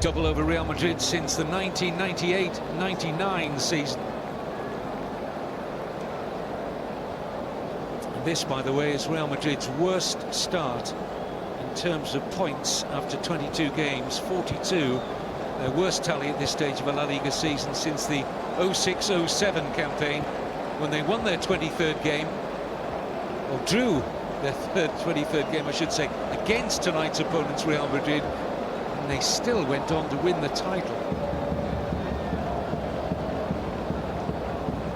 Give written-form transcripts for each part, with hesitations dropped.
double over Real Madrid since the 1998-99 season. And this, by the way, is Real Madrid's worst start in terms of points after 22 games, 42. Their worst tally at this stage of a La Liga season since the 06-07 campaign, when they won their 23rd game, or drew their 23rd game, I should say, against tonight's opponents, Real Madrid, and they still went on to win the title.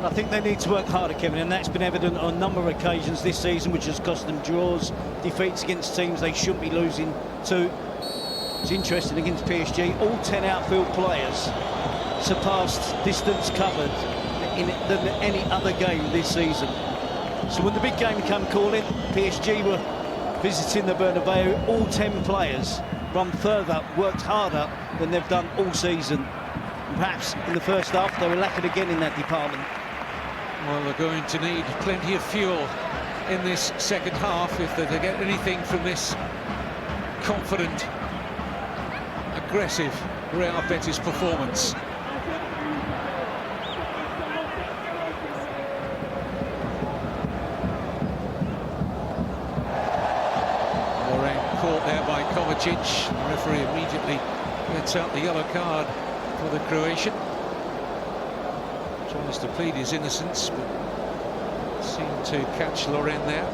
I think they need to work harder, Kevin, and that's been evident on a number of occasions this season, which has cost them draws, defeats against teams they shouldn't be losing to. It's interesting, against PSG, all 10 outfield players surpassed distance covered than any other game this season. So when the big game came calling, PSG were visiting the Bernabeu, all 10 players run further, worked harder than they've done all season. And perhaps in the first half they were lacking again in that department. Well, they're going to need plenty of fuel in this second half if they're to get anything from this confident, aggressive Real Betis performance. Caught there by Kovacic. The referee immediately gets out the yellow card for the Croatian. Tries to plead his innocence, but seemed to catch Loren there.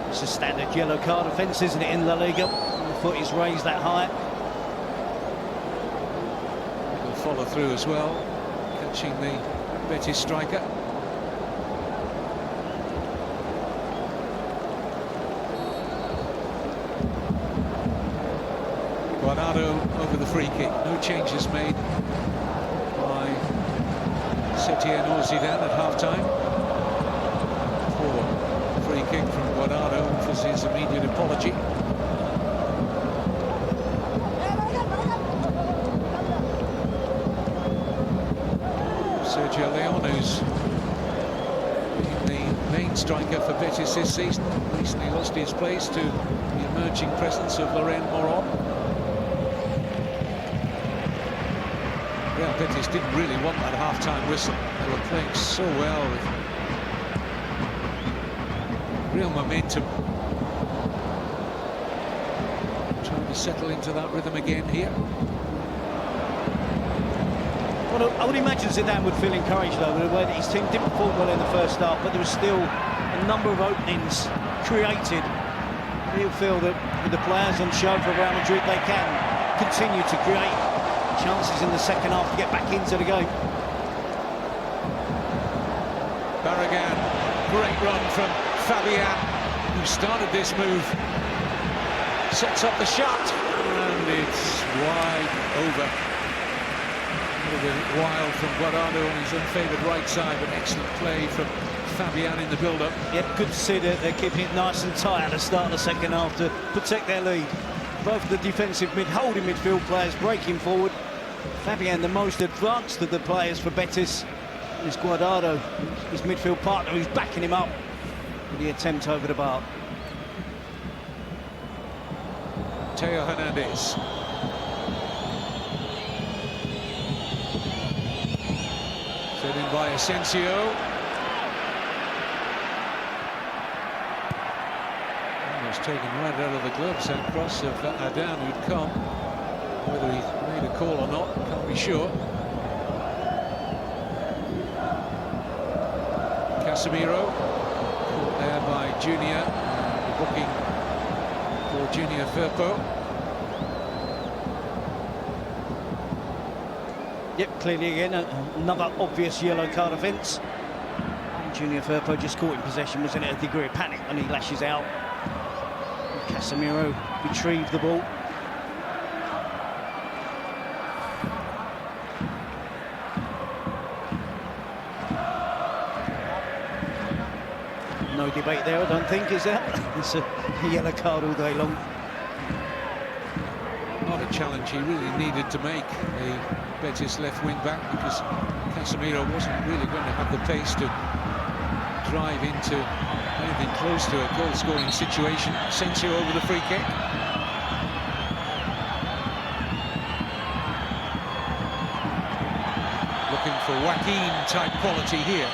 It's a standard yellow card offence, isn't it, in La Liga? The foot is raised that high. He'll follow through as well, catching the Betis striker. Guardado over the free kick. No changes made by Setien or Zidane at half-time. Poor free kick from Guardado for his immediate apology. Sergio Leon, who's been the main striker for Betis this season, recently lost his place to the emerging presence of Loren Moron. Real Betis didn't really want that half-time whistle. They were playing so well with real momentum. Trying to settle into that rhythm again here. Well, I would imagine Zidane would feel encouraged, though, with the way that his team didn't perform well in the first half, but there was still a number of openings created. He'll feel that with the players on show for Real Madrid, they can continue to create chances in the second half to get back into the game. Barragan, great run from Fabian, who started this move. Sets up the shot, and it's wide over. A little bit wild from Guardado on his unfavoured right side, but excellent play from Fabian in the build-up. Yep, good to see that they're keeping it nice and tight at the start of the second half to protect their lead. Both the defensive holding midfield players breaking forward. Fabian, the most advanced of the players for Betis, is Guardado, his midfield partner, who's backing him up with the attempt over the bar. Theo Hernandez. Fed in by Asensio. Almost taken right out of the gloves, that cross of Adan who'd come. Whether he made a call or not, can't be sure. Casemiro, caught there by Junior, the booking for Junior Firpo. Yep, clearly again another obvious yellow card offence. Junior Firpo just caught in possession, was in a degree of panic when he lashes out. Casemiro retrieved the ball. No debate there, I don't think, is there? It's a yellow card all day long. Not a challenge he really needed to make, the Betis left wing back, because Casemiro wasn't really going to have the pace to drive into anything close to a goal-scoring situation. Asensio over the free kick. Looking for Joaquin-type quality here.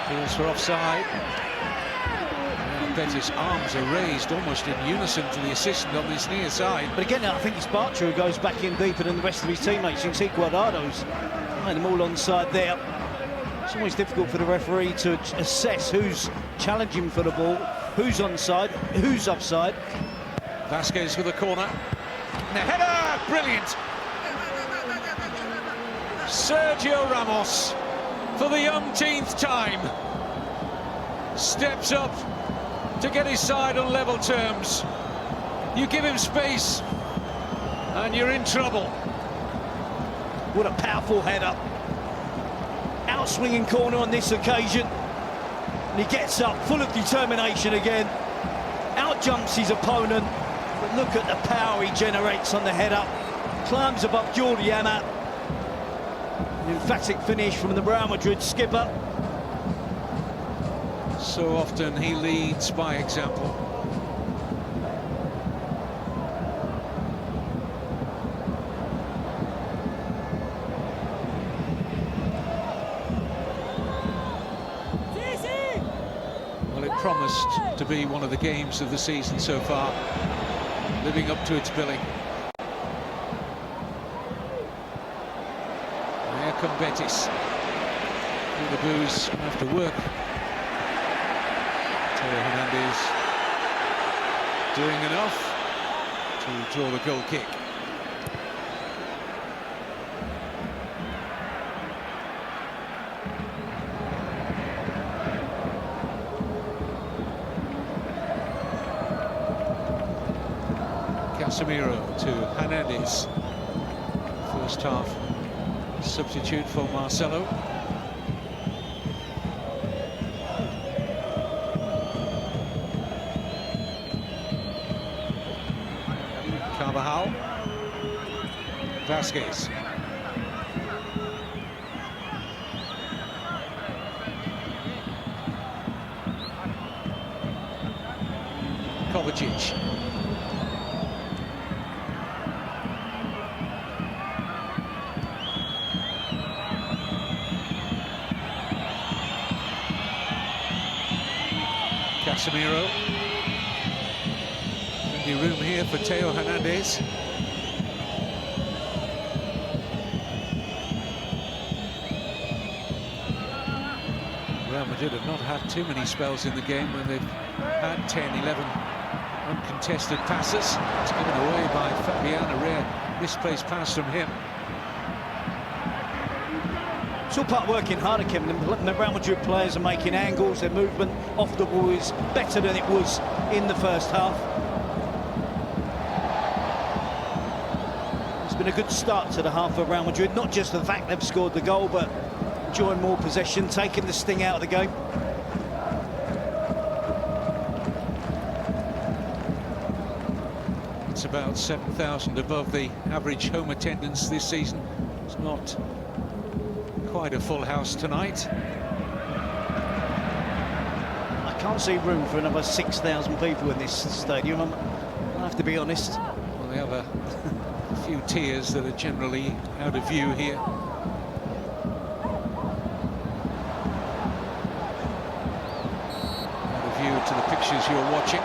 Feels for offside. Betis' arms are raised almost in unison to the assistant on this near side. But again, I think it's Bartra who goes back in deeper than the rest of his teammates. You can see Guardado's behind them all onside there. It's always difficult for the referee to assess who's challenging for the ball, who's onside, who's offside. Vasquez with a corner. And a header! Brilliant! Sergio Ramos, for the umpteenth time, steps up to get his side on level terms. You give him space and you're in trouble. What a powerful header. Out-swinging corner on this occasion. And he gets up, full of determination again. Out-jumps his opponent. But look at the power he generates on the header. Climbs above Jordiana. An emphatic finish from the Real Madrid skipper. So often he leads by example. Well, it promised to be one of the games of the season so far, living up to its billing. Here come Betis. All the boos have to work. Hernandez doing enough to draw the goal kick. Casemiro to Hernandez. First half substitute for Marcelo. Vasquez. Kovacic. Casemiro. Plenty of room here for Theo Hernandez. Real Madrid have not had too many spells in the game when they've had 10, 11 uncontested passes. It's given away by Fabian, a rare misplaced pass from him. It's all part of working harder, Kevin. The Real Madrid players are making angles, their movement off the ball is better than it was in the first half. It's been a good start to the half for Real Madrid, not just the fact they've scored the goal, but enjoying more possession, taking the sting out of the game. It's about 7,000 above the average home attendance this season. It's not quite a full house tonight. I can't see room for another 6,000 people in this stadium, I'll have to be honest. Well, they have a few tiers that are generally out of view here. To the pictures you're watching.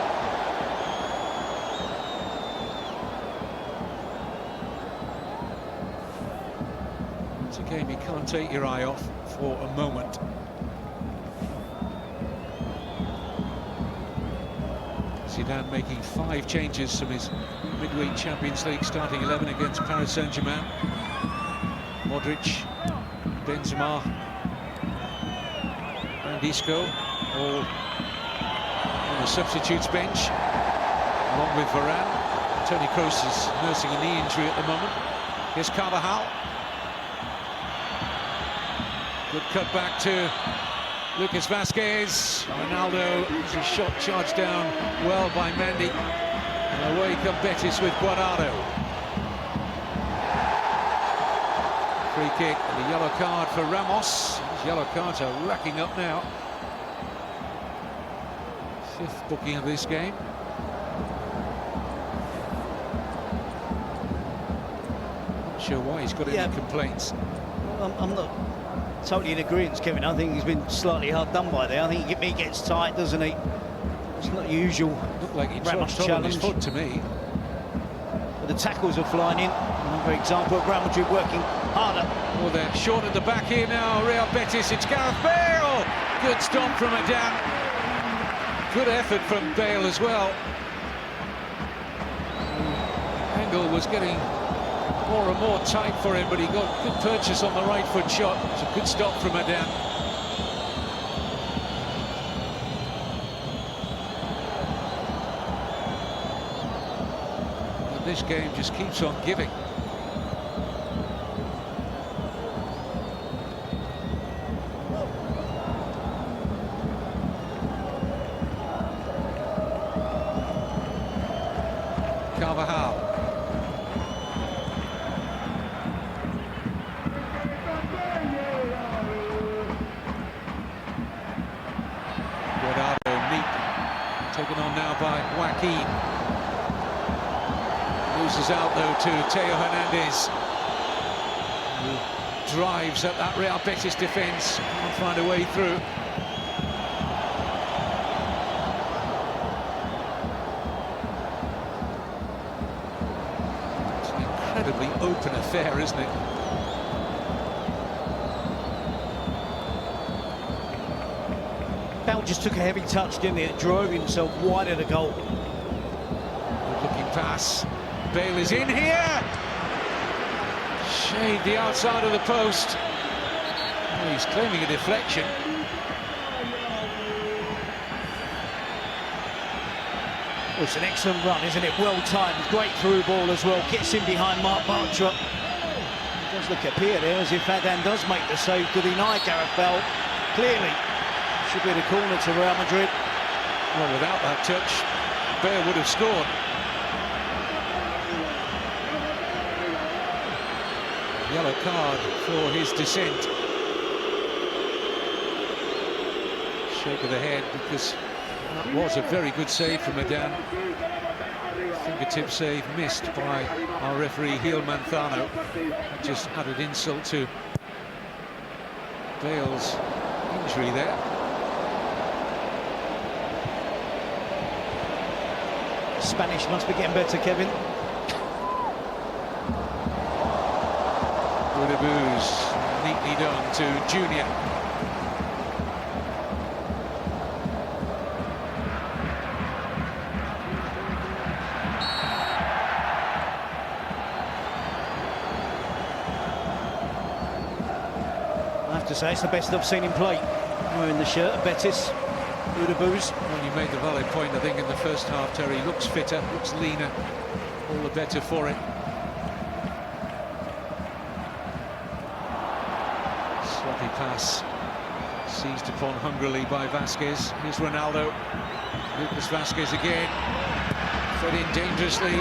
It's a game you can't take your eye off for a moment. Zidane making 5 changes from his midweek Champions League starting 11 against Paris Saint-Germain. Modric, Benzema and Isco all the substitutes bench, along with Varane. Toni Kroos is nursing a knee injury at the moment. Here's Carvajal. Good cut back to Lucas Vasquez. Ronaldo has his shot charged down well by Mendy. And away come Betis with Guardado. Free kick and a yellow card for Ramos. These yellow cards are racking up now. 5th booking of this game. Not sure why he's got any complaints. I'm not totally in agreement, Kevin. I think he's been slightly hard done by there. I think he gets tight, doesn't he? It's not usual. Looked like he Ramos dropped on his foot to me. But the tackles are flying in. Another example of Real Madrid working harder. Oh, they're short at the back here now. Real Betis, it's Gareth Bale. Good stop from Adan. Good effort from Bale as well. Angle was getting more and more tight for him, but he got good purchase on the right foot shot. It's a good stop from Adan. And this game just keeps on giving. Carvajal. Guardado neat, taken on now by Joaquin. Loses out though to Theo Hernandez, who drives at that Real Betis defence, can't find a way through. Incredibly open affair, isn't it? Bale just took a heavy touch, didn't he? It drove himself wide of the goal. Good-looking pass. Bale is in here. Shade the outside of the post. Oh, he's claiming a deflection. Well, it's an excellent run, isn't it? Well timed, great through ball as well. Gets in behind Mark Bartra. It does look appear there as if Adan does make the save to deny Gareth Bale. Clearly, should be the corner to Real Madrid. Well, without that touch, Bale would have scored. Yellow card for his dissent. Shake of the head because that was a very good save from Adan. Fingertip save missed by our referee Gil Manzano. That just added insult to Bale's injury there. Spanish must be getting better, Kevin. Booze neatly done to Junior. I have to say, it's the best I've seen him play. Wearing the shirt of Betis. Booze. Well, you made the valid point, I think, in the first half, Terry. Looks fitter, looks leaner. All the better for it. Sloppy pass seized upon hungrily by Vasquez. Here's Ronaldo. Lucas Vasquez again. Fed in dangerously.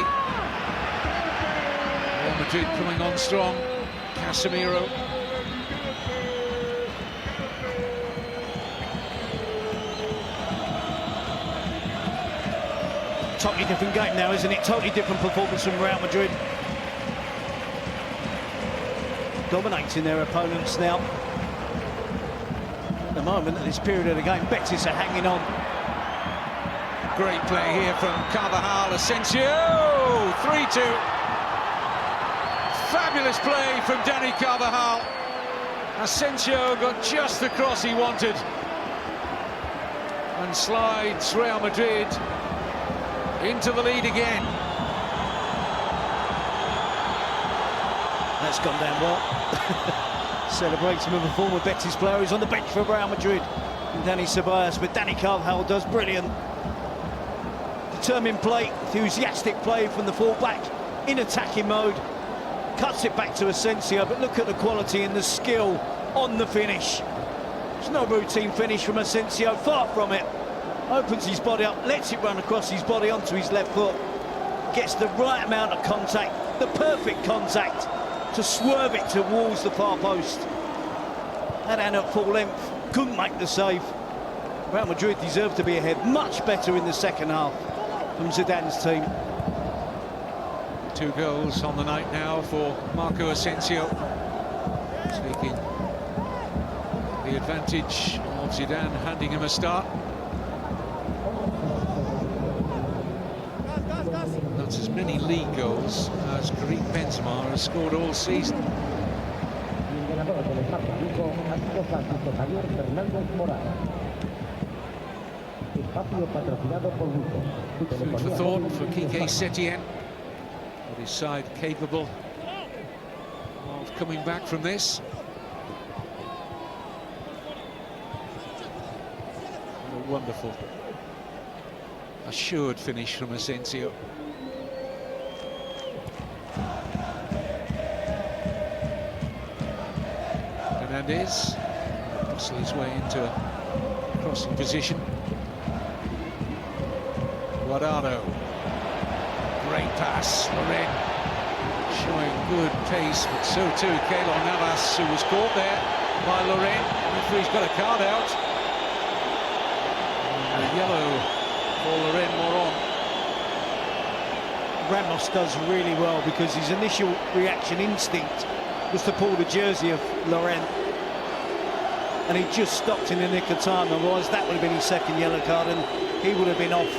Real Madrid coming on strong. Casemiro. Totally different game now, isn't it? Totally different performance from Real Madrid. Dominating their opponents now. At the moment, at this period of the game, Betis are hanging on. Great play here from Carvajal. Asensio! 3-2. Fabulous play from Dani Carvajal. Asensio got just the cross he wanted. And slides Real Madrid into the lead again. That's gone down well. Celebrating with a former Betis player who's on the bench for Real Madrid. And Dani Ceballos, but Dani Carvajal does brilliant. Determined play, enthusiastic play from the full-back in attacking mode. Cuts it back to Asensio, but look at the quality and the skill on the finish. There's no routine finish from Asensio, far from it. Opens his body up, lets it run across his body onto his left foot. Gets the right amount of contact, the perfect contact. to swerve it towards the far post. Adan at full length, couldn't make the save. Real Madrid deserved to be ahead, much better in the second half from Zidane's team. 2 goals on the night now for Marco Asensio, taking the advantage of Zidane handing him a start. That's as many league goals as Karim Benzema has scored all season. Food for thought for Quique Setien. But his side capable of coming back from this. What a wonderful, assured finish from Asensio. Hernandez muscle his way into a crossing position. Guardado, great pass, Loren showing good pace, but so too Keylor Navas, who was caught there by Loren. The referee's got a card out. And a yellow for Loren Moron. Ramos does really well because his initial reaction instinct was to pull the jersey of Loren, and he just stopped in the nick of time, otherwise that would have been his second yellow card and he would have been off.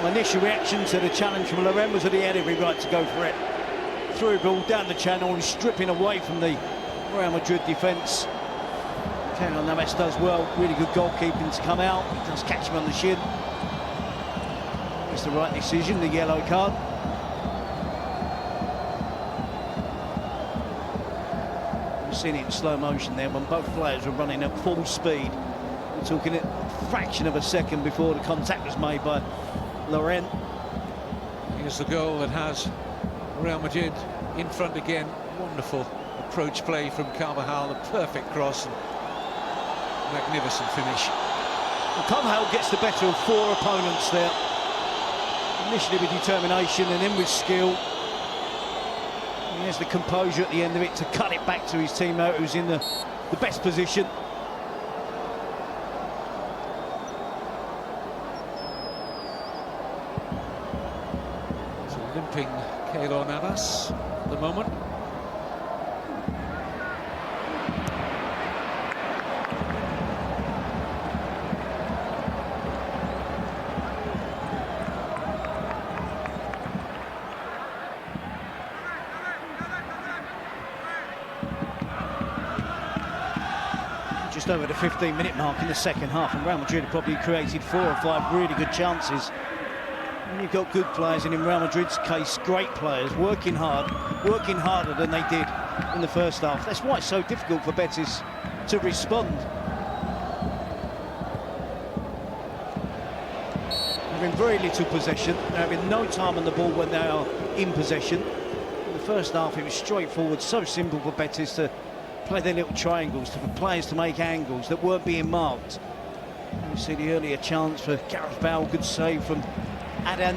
My initial reaction to the challenge from Loren was that he had every right to go for it. Threw a ball down the channel and stripping away from the Real Madrid defence. Keylor Navas does well, really good goalkeeping to come out. He does catch him on the shin. It's the right decision, the yellow card. We've seen it in slow motion there when both players were running at full speed. We're talking a fraction of a second before the contact was made by Loren. Here's the goal that has Real Madrid in front again. Wonderful approach play from Carvajal, a perfect cross, and magnificent finish. And Carvajal gets the better of 4 opponents there. Initially with determination and then with skill. He has the composure at the end of it to cut it back to his teammate who's in the best position. Limping Keylor Navas at the moment. Just over the 15-minute mark in the second half, and Real Madrid have probably created 4 or 5 really good chances. And you've got good players, and in Real Madrid's case, great players, working hard, working harder than they did in the first half. That's why it's so difficult for Betis to respond. Having very little possession, having no time on the ball when they are in possession. In the first half, it was straightforward, so simple for Betis to play their little triangles, for players to make angles that weren't being marked. You see the earlier chance for Gareth Bale, good save from Adan.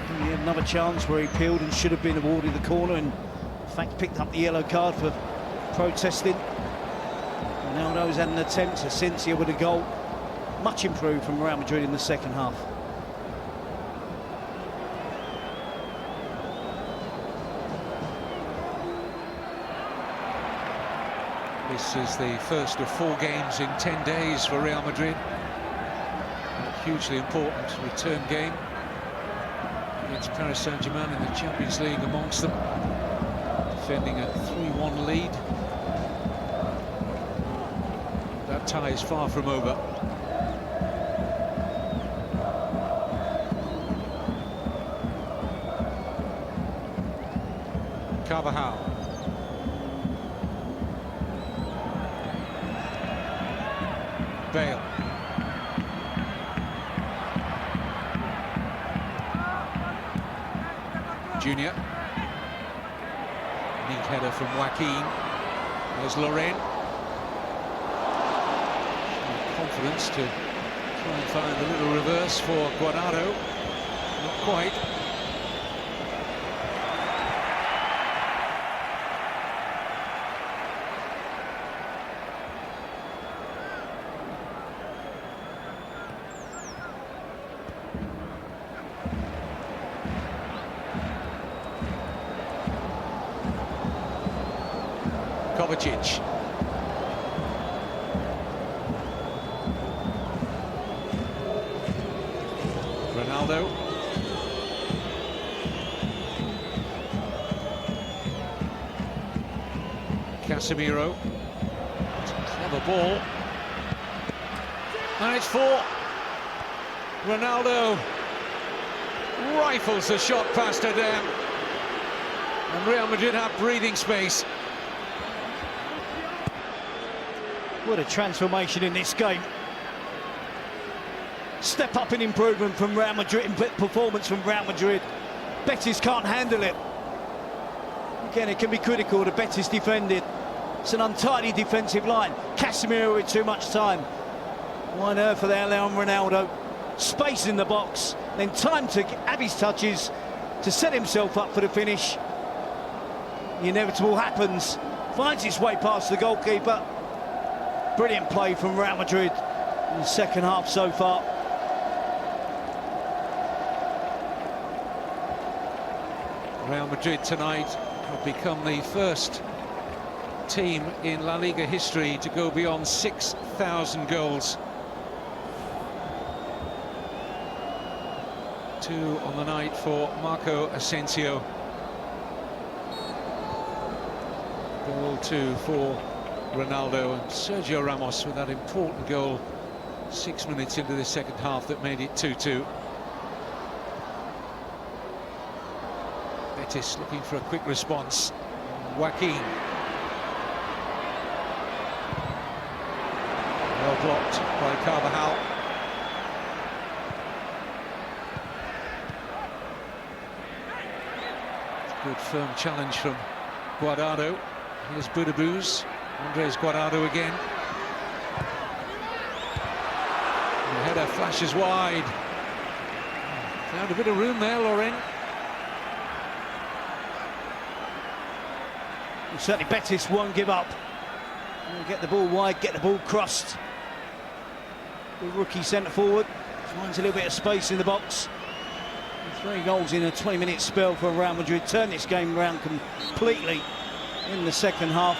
And he had another chance where he peeled and should have been awarded the corner, and in fact picked up the yellow card for protesting. Ronaldo's had an attempt, Asensio with a goal. Much improved from Real Madrid in the second half. This is the first of 4 games in 10 days for Real Madrid. A hugely important return game against Paris Saint-Germain in the Champions League amongst them. Defending a 3-1 lead. That tie is far from over. Carvajal. Bale. Junior. Neat header from Joaquin. There's Loren. Confidence to try and find a little reverse for Guardado. Not quite. Kovacic. Ronaldo. Casemiro. Clever ball. And it's for Ronaldo. Rifles the shot past Adam. And Real Madrid have breathing space. What a transformation in this game. Step up in improvement from Real Madrid, in performance from Real Madrid. Betis can't handle it. Again, it can be critical, the Betis defended. It's an untidy defensive line. Casemiro with too much time. Why on earth are they allowing Ronaldo? Space in the box, then time to have his touches to set himself up for the finish. The inevitable happens. Finds its way past the goalkeeper. Brilliant play from Real Madrid in the second half so far. Real Madrid tonight have become the first team in La Liga history to go beyond 6,000 goals. 2 on the night for Marco Asensio. Goal 2 for Ronaldo, and Sergio Ramos with that important goal 6 minutes into the second half that made it 2-2. Betis looking for a quick response. Joaquin. Well blocked by Carvajal. Good firm challenge from Guardado. Here's Budabuz. Andres Guardado again. The header flashes wide. Found a bit of room there, Loren. Well, certainly Betis won't give up. They'll get the ball wide, get the ball crossed. The rookie centre forward finds a little bit of space in the box. 3 goals in a 20-minute spell for Real Madrid. Turn this game around completely in the second half.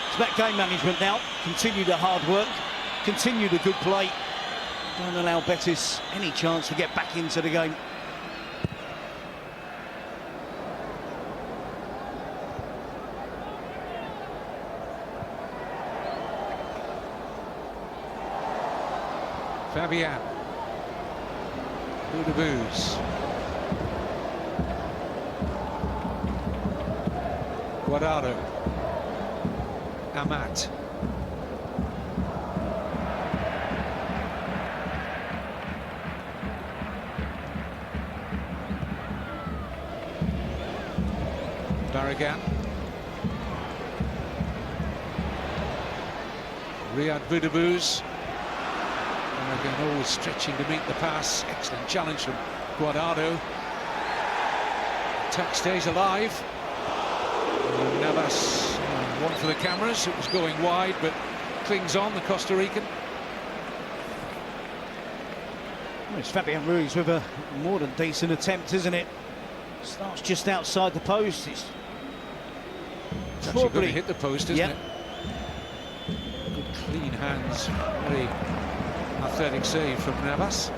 It's about game management now. Continue the hard work, continue the good play. Don't allow Betis any chance to get back into the game. Fabian. Budabuz. Guardado. Amat. Barragan. Riyad Budabuz. Again, always stretching to meet the pass. Excellent challenge from Guardado. Attack stays alive. And Navas, one for the cameras. It was going wide, but clings on, the Costa Rican. Well, it's Fabian Ruiz with a more than decent attempt, isn't it? Starts just outside the post. It's actually going to hit the post, isn't yep. it? Good clean hands. Very athletic save from Navas.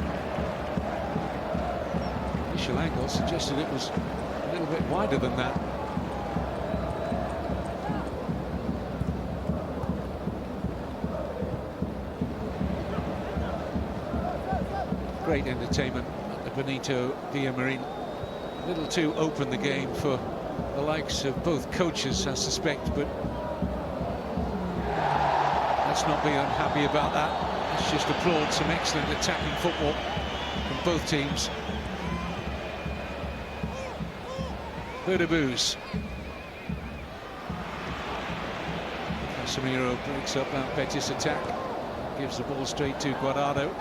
Initial angle suggested it was a little bit wider than that. Great entertainment at the Benito Villamarin. A little too open the game for the likes of both coaches, I suspect, but let's not be unhappy about that. Let's just applaud some excellent attacking football from both teams. Budabuz. Casemiro breaks up that Betis attack. Gives the ball straight to Guardado.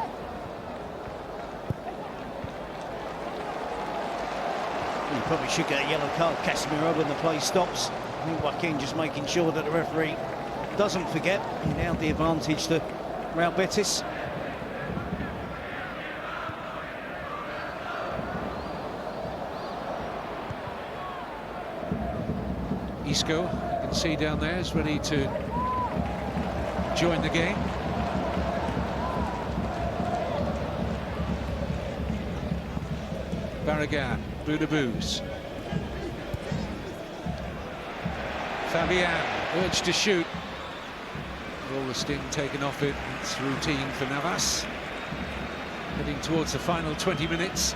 You probably should get a yellow card, Casemiro, when the play stops. I think Joaquin just making sure that the referee doesn't forget. He now the advantage to Real Betis. Isco, you can see down there, is ready to join the game. Barragan, Boudebouz. Fabian, urged to shoot. All the sting taken off it. It's routine for Navas. Heading towards the final 20 minutes.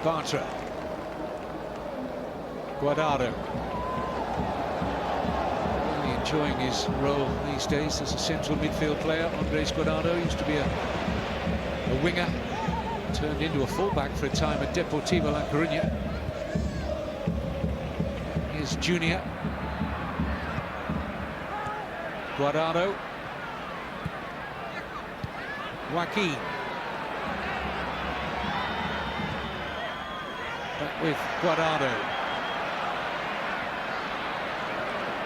Bartra, Guardado, really enjoying his role these days as a central midfield player. Andres Guardado used to be a winger, turned into a fullback for a time at Deportivo La Coruña. Here's Junior, Guardado, Joaquin. Back with Guardado.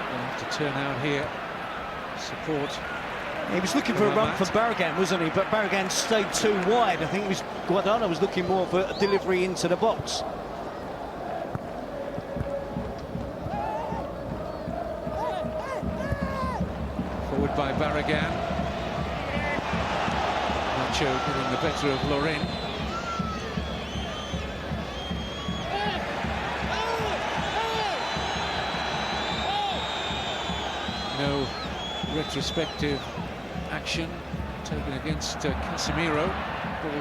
Going to have to turn out here. Support. He was looking for a run for Barragan, wasn't he? But Barragan stayed too wide. I think it was Guardado was looking more for a delivery into the box. Forward by Barragan. Nacho getting the better of Lorin. No retrospective action taken against Casemiro. Ball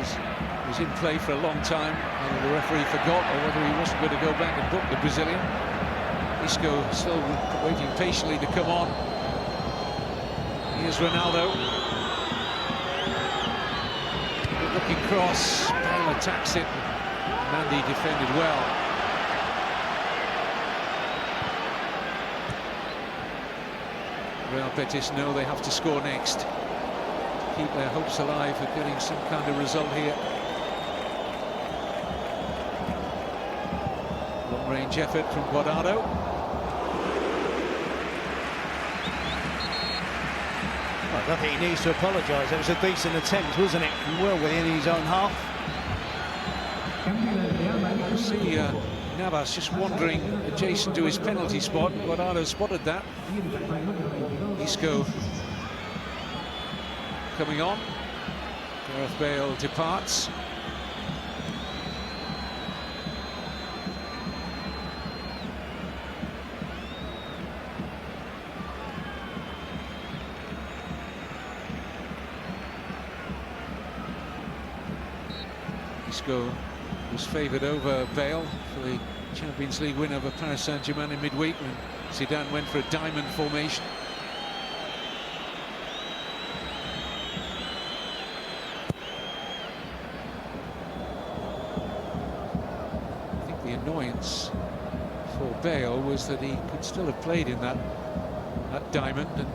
was in play for a long time. Whether the referee forgot or whether he wasn't going to go back and book the Brazilian. Isco still waiting patiently to come on. Here's Ronaldo. Good looking cross. Bale attacks it. Mandy defended well. Real Betis know they have to score next. Keep their hopes alive of getting some kind of result here. Long-range effort from Guardado. I don't think he needs to apologise. It was a decent attempt, wasn't it? And well within his own half. See Navas just wandering adjacent to his penalty spot. Guardado spotted that. Isco coming on. Gareth Bale departs. Isco was favoured over Bale for the Champions League win over Paris Saint-Germain in midweek when Zidane went for a diamond formation. I think the annoyance for Bale was that he could still have played in that diamond, and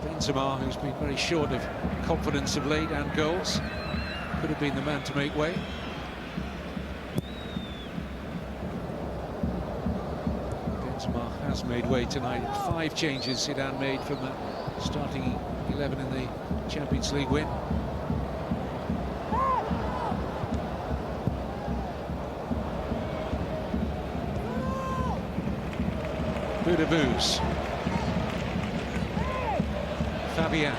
Benzema, who's been very short of confidence of late and goals, could have been the man to make way. Benzema has made way tonight. 5 changes Zidane made from the starting 11 in the Champions League win. Boudebouz. Fabian.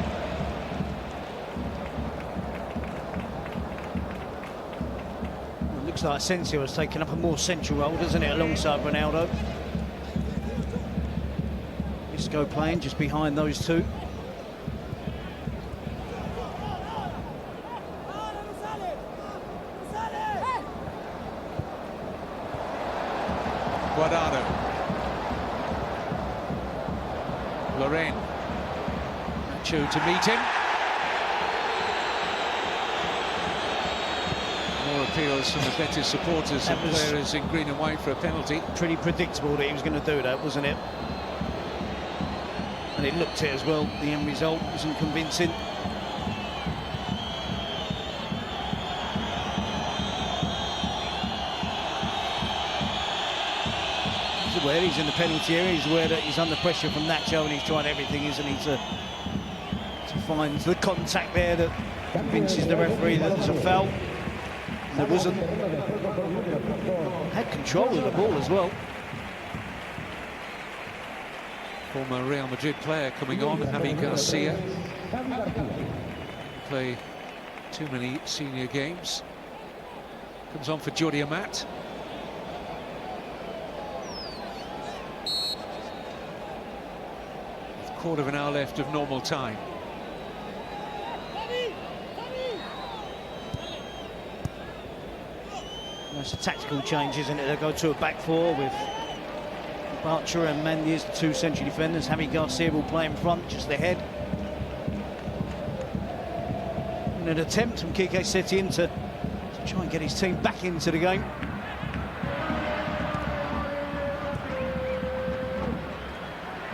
Looks like Asensio has taken up a more central role, doesn't it, alongside Ronaldo. Isco playing just behind those two. Guardado. Lorin. Nacho to meet him. More appeals from the Betis supporters and players in green and white for a penalty. Pretty predictable that he was going to do that, wasn't it? And it looked it as well. The end result wasn't convincing. He's aware he's in the penalty area. He's aware that he's under pressure from Nacho, and he's tried everything, isn't he, to find the contact there that convinces the referee that there's a foul. And there wasn't. Had control of the ball as well. Former Real Madrid player coming on, Javi Garcia. Play too many senior games. Comes on for Jordi Amat. With a quarter of an hour left of normal time. It's a tactical change, isn't it? They go to a back four with Bartra and Mendes, the two central defenders. Javi Garcia will play in front, just ahead. And an attempt from Quique Setién to try and get his team back into the game.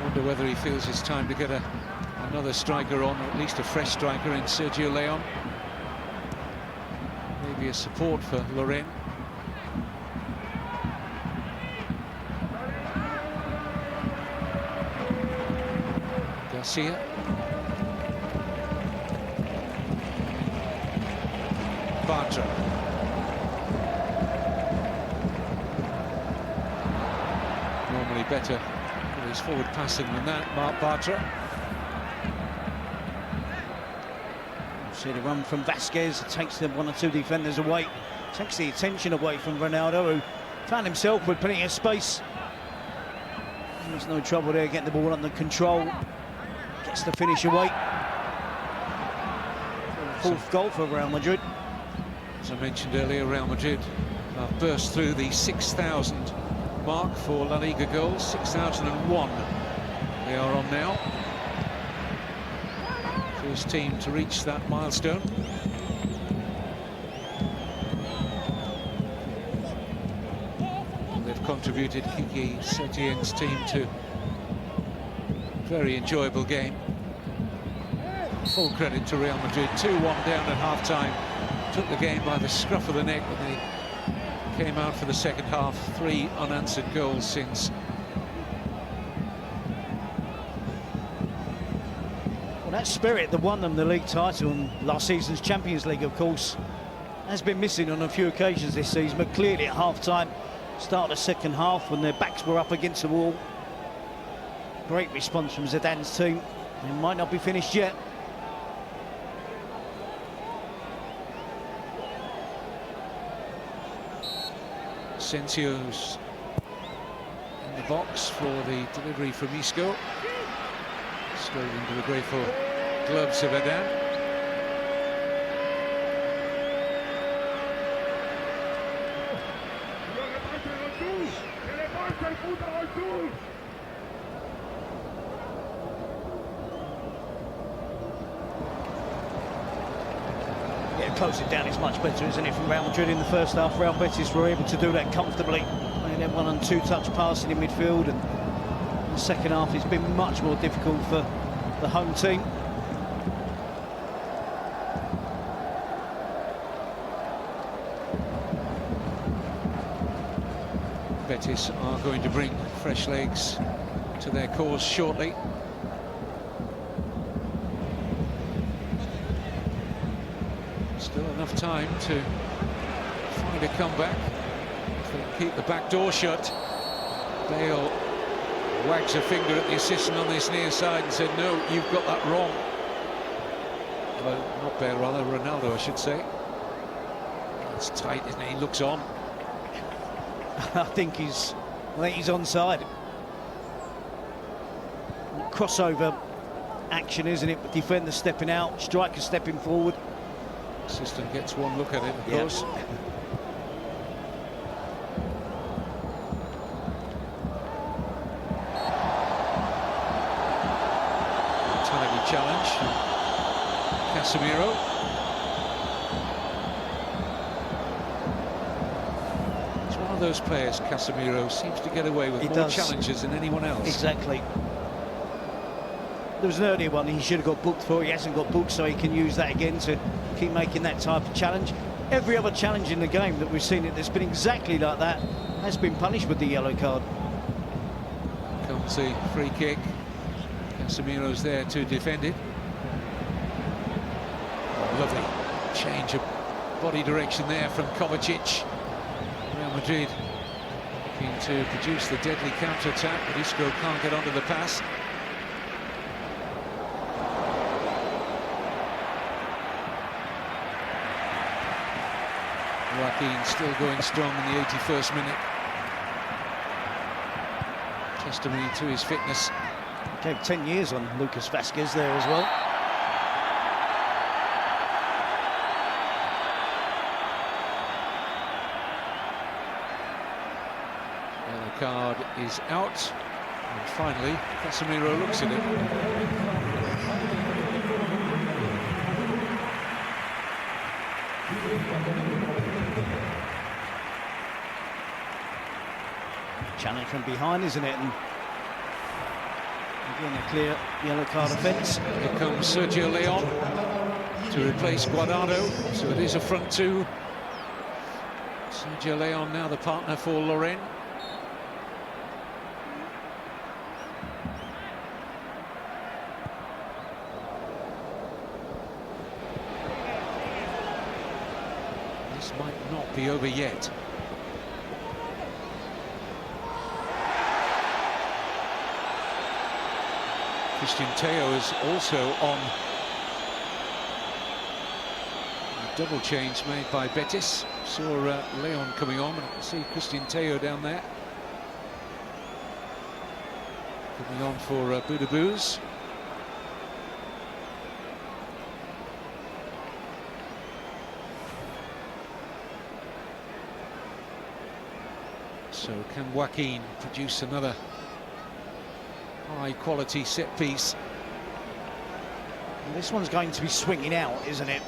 Wonder whether he feels it's time to get another striker on, or at least a fresh striker in Sergio Leon. Maybe a support for Loren. Garcia. Bartra. Normally better with his forward passing than that, Marc Bartra. See the run from Vasquez, takes the one or two defenders away, takes the attention away from Ronaldo, who found himself with plenty of space. There's no trouble there getting the ball under control. Gets the finish away. Fourth goal for Real Madrid. As I mentioned earlier, Real Madrid burst through the 6,000 mark for La Liga goals. 6,001 they are on now. First team to reach that milestone. And they've contributed Quique Setién's team to a very enjoyable game. Full credit to Real Madrid. 2-1 down at half-time. Took the game by the scruff of the neck when they came out for the second half. 3 unanswered goals since. Well, that spirit that won them the league title and last season's Champions League, of course, has been missing on a few occasions this season. But clearly at half-time, start of the second half, when their backs were up against the wall. Great response from Zidane's team. It might not be finished yet. Asensio's in the box for the delivery from Isco. Straight into the grateful gloves of Adan. Yeah, close it down is much better, isn't it, from Real Madrid in the first half. Real Betis were able to do that comfortably. Playing their 1 and 2 touch passing in midfield, and in the second half it's been much more difficult for the home team. Betis are going to bring fresh legs to their cause shortly. Still enough time to find a comeback. If they keep the back door shut. Bale wags a finger at the assistant on this near side and said, no, you've got that wrong. Well, not Bale, rather Ronaldo, I should say. It's tight, isn't it? He looks on. I think he's onside. Crossover action, isn't it? With defender stepping out, striker stepping forward. Assistant gets one look at it, of course. Tidy challenge. Casemiro. He's one of those players, Casemiro, seems to get away with more challenges than anyone else. Exactly. There was an earlier one he should have got booked for. He hasn't got booked, so he can use that again to keep making that type of challenge. Every other challenge in the game that we've seen that's been exactly like that has been punished with the yellow card. comes the free kick. Casemiro's there to defend it. Lovely change of body direction there from Kovacic. Real Madrid looking to produce the deadly counter-attack, but Isco can't get onto the pass. Joaquin still going strong in the 81st minute. Testimony to his fitness. Gave 10 years on Lucas Vazquez there as well. Yellow card is out. And finally, Casemiro looks at it. Challenge from behind, isn't it? And again, a clear yellow card offence. Here comes Sergio Leon to replace Guardado, so it is a front two. Sergio Leon now the partner for Loren. This might not be over yet. Christian Thiệu is also on a double change made by Betis. Saw Leon coming on, and I can see Christian Thiệu down there. Coming on for Budabuz. So can Joaquin produce another high-quality set piece? And this one's going to be swinging out, isn't it?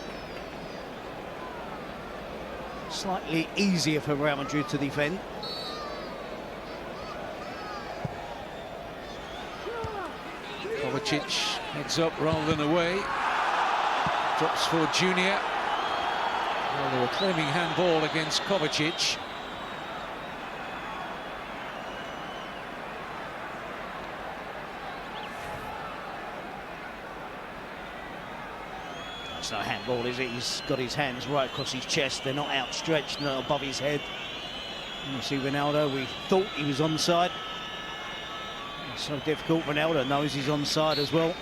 Slightly easier for Real Madrid to defend. Kovacic heads up rather than away. Drops for Junior. Well, they were claiming handball against Kovacic. It's no handball, is it? He's got his hands right across his chest. They're not outstretched, not above his head. And you see Ronaldo, we thought he was onside. It's so difficult. Ronaldo knows he's onside as well.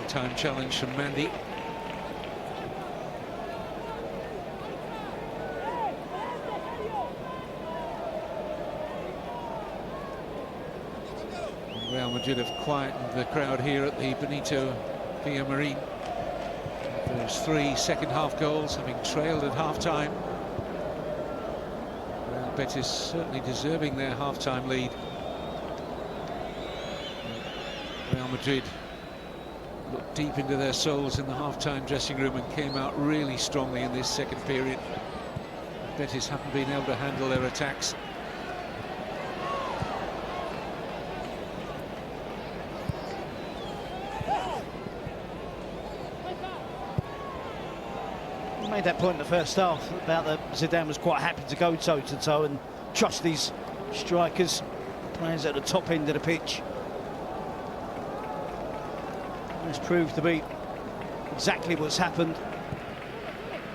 Time challenge from Mandy. Real Madrid have quietened the crowd here at the Benito Villamarín. Those 3 second-half goals, having trailed at half-time. Real Betis certainly deserving their half-time lead. Real Madrid looked deep into their souls in the half-time dressing room and came out really strongly in this second period. Betis haven't been able to handle their attacks. He made that point in the first half about that Zidane was quite happy to go toe-to-toe and trust these strikers, players at the top end of the pitch. It's proved to be exactly what's happened.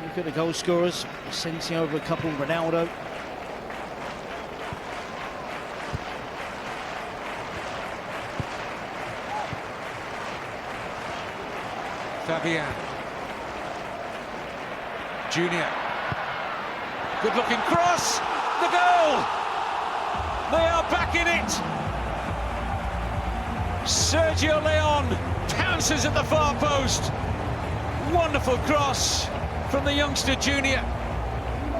Look at the goal scorers. Asensio over a couple, Ronaldo. Fabian. Junior. Good looking cross. The goal. They are back in it. Sergio Leon pounces at the far post. Wonderful cross from the youngster Junior.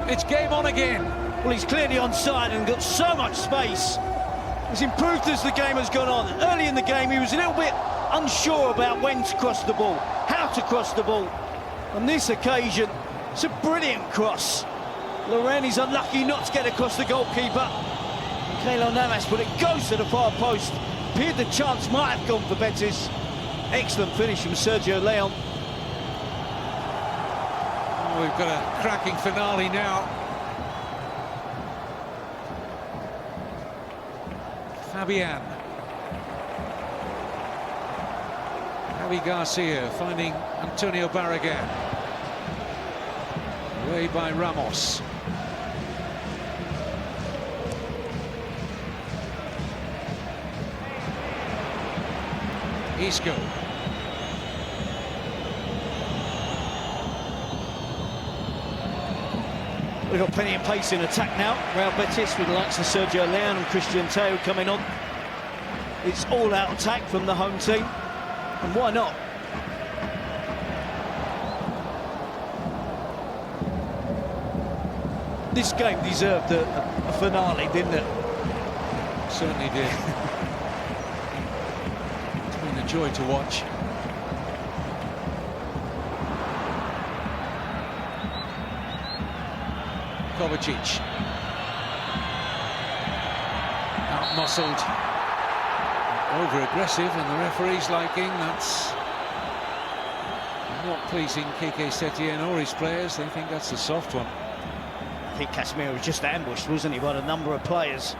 It's game on again. Well, he's clearly onside and got so much space. He's improved as the game has gone on. Early in the game, he was a little bit unsure about when to cross the ball, how to cross the ball. On this occasion, it's a brilliant cross. Loren is unlucky not to get across the goalkeeper. Keylor Navas, but it goes to the far post. Appeared the chance might have gone for Betis. Excellent finish from Sergio Leon. Oh, we've got a cracking finale now. Fabian. Javi Garcia finding Antonio Barragan. Away by Ramos. Isco. We've got plenty of pace in attack now. Real Betis with the likes of Sergio Leon and Christian Thiệu coming on. It's all-out attack from the home team, and why not? This game deserved a finale, didn't it? Certainly did. It's been a joy to watch. Kovacic. Out-muscled. Over-aggressive, and the referee's liking. That's not pleasing Quique Setien or his players. They think that's a soft one. I think Casemiro was just ambushed, wasn't he, by a number of players.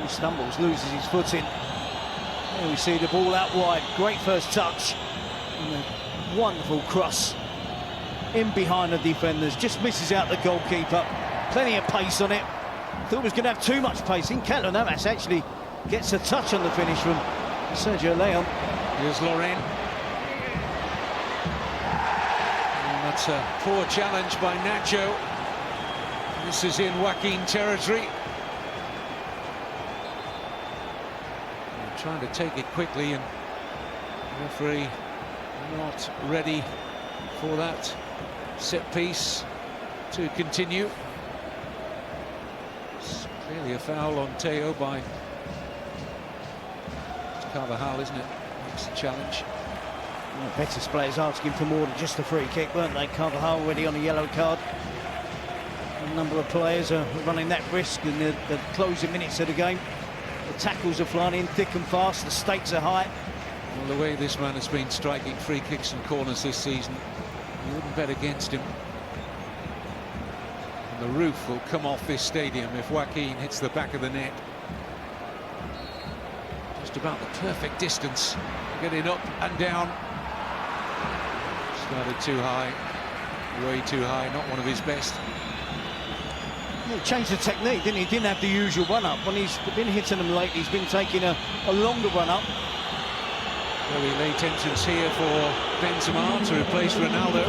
He stumbles, loses his footing. There we see the ball out wide. Great first touch. And a wonderful cross in behind the defenders. Just misses out the goalkeeper. Plenty of pace on it. Thought it was going to have too much pace. In Keylor Navas actually gets a touch on the finish from Sergio Leon. Here's Loren. That's a poor challenge by Nacho. This is in Joaquin territory. They're trying to take it quickly, and the referee not ready for that set piece to continue. It's clearly a foul on Thiệu by Carvajal, isn't it? It's a challenge. Well, Betis players asking for more than just a free kick, weren't they? Carvajal already on a yellow card. A number of players are running that risk in the closing minutes of the game. The tackles are flying in thick and fast, the stakes are high. Well, the way this man has been striking free kicks and corners this season, you wouldn't bet against him. And the roof will come off this stadium if Joaquin hits the back of the net. Just about the perfect distance, getting up and down. Started too high, way too high, not one of his best. He changed the technique, didn't he? He didn't have the usual run-up. When he's been hitting them lately, he's been taking a longer run-up. Very late entrance here for Benzema to replace Ronaldo.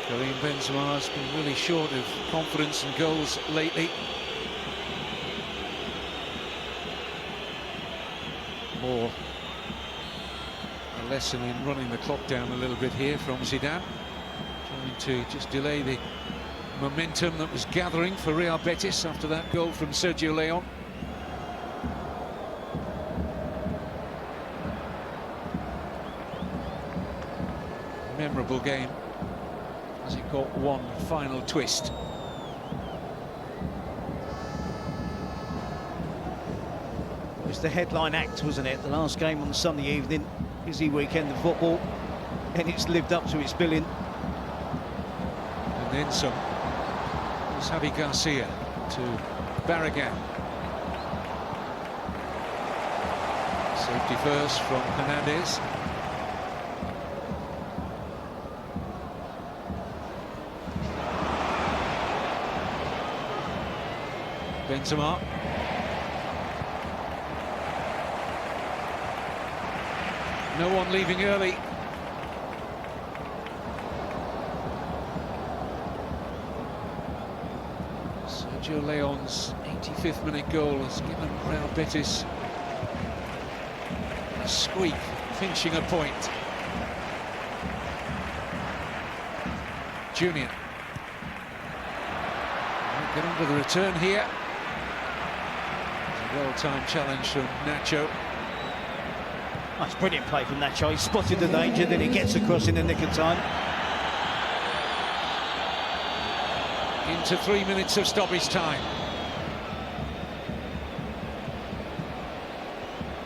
Karim Benzema has been really short of confidence and goals lately. More a lesson in running the clock down a little bit here from Zidane, trying to just delay the momentum that was gathering for Real Betis after that goal from Sergio Leon. Memorable game as it got one final twist. It was the headline act, wasn't it? The last game on Sunday evening, busy weekend of football, and it's lived up to its billing. And then some. It's Javi Garcia to Barragan. Safety first from Hernandez. Benzema. No one leaving early. Sergio León's 85th minute goal has given Real Betis a squeak, pinching a point. Junior. Get on to the return here. It's a well-timed challenge from Nacho. That's brilliant play from Nacho. He spotted the danger, then he gets across in the nick of time. Into 3 minutes of stoppage time.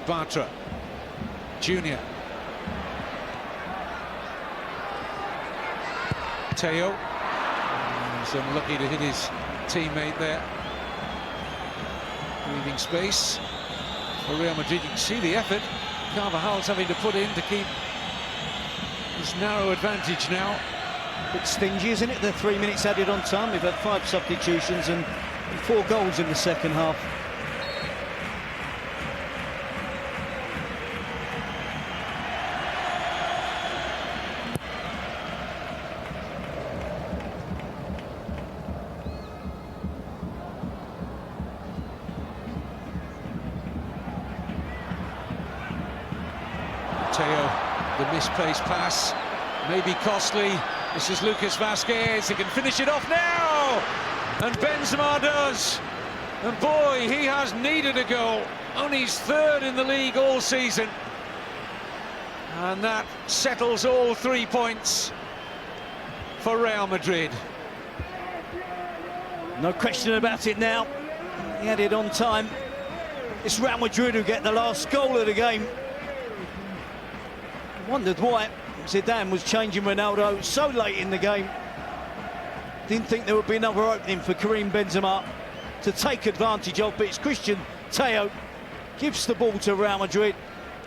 Bartra. Junior. Thiệu. He's unlucky to hit his teammate there. Leaving space for Real Madrid. You can see the effort Carvajal's having to put in to keep his narrow advantage now. A bit stingy, isn't it? The 3 minutes added on time. We've had 5 substitutions and 4 goals in the second half. Thiệu, the misplaced pass, may be costly. This is Lucas Vázquez, he can finish it off now! And Benzema does! And boy, he has needed a goal. Only his 3rd in the league all season. And that settles all 3 points for Real Madrid. No question about it now. He had it on time. It's Real Madrid who get the last goal of the game. Wondered why Zidane was changing Ronaldo so late in the game. Didn't think there would be another opening for Karim Benzema to take advantage of, but it's Christian Thiệu gives the ball to Real Madrid.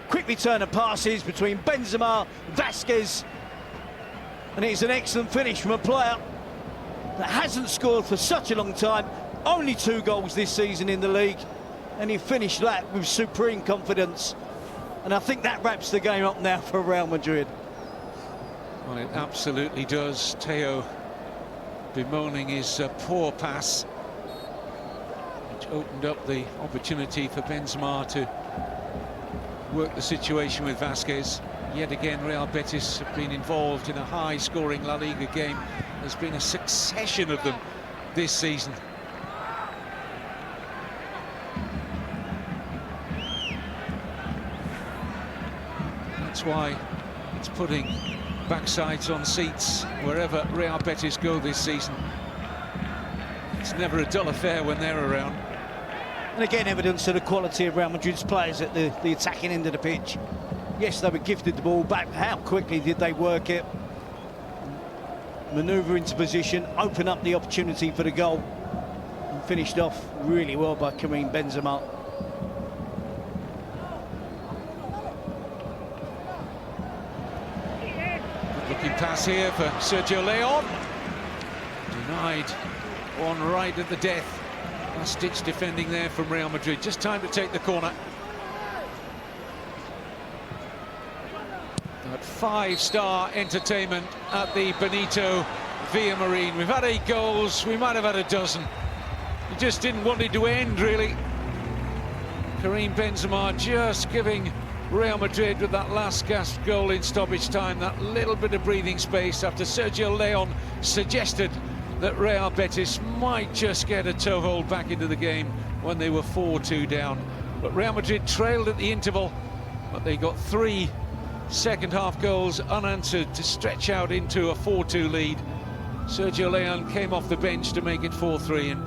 Quick return of passes between Benzema, Vázquez, and it's an excellent finish from a player that hasn't scored for such a long time. Only 2 goals this season in the league, and he finished that with supreme confidence. And I think that wraps the game up now for Real Madrid. Well, it absolutely does. Thiệu bemoaning his poor pass, which opened up the opportunity for Benzema to work the situation with Vázquez. Yet again, Real Betis have been involved in a high-scoring La Liga game. There's been a succession of them this season. That's why it's putting backsides on seats wherever Real Betis go this season. It's never a dull affair when they're around. And again, evidence of the quality of Real Madrid's players at the attacking end of the pitch. Yes, they were gifted the ball back. How quickly did they work it? Manoeuvre into position, open up the opportunity for the goal. And finished off really well by Karim Benzema. Looking pass here for Sergio León. Denied one right at the death. Last-ditch defending there from Real Madrid. Just time to take the corner. That 5-star entertainment at the Benito Villamarín. We've had 8 goals, we might have had a dozen. We just didn't want it to end, really. Karim Benzema just giving Real Madrid with that last gasp goal in stoppage time, that little bit of breathing space after Sergio León suggested that Real Betis might just get a toehold back into the game when they were 4-2 down. But Real Madrid trailed at the interval, but they got 3 second-half goals unanswered to stretch out into a 4-2 lead. Sergio León came off the bench to make it 4-3. And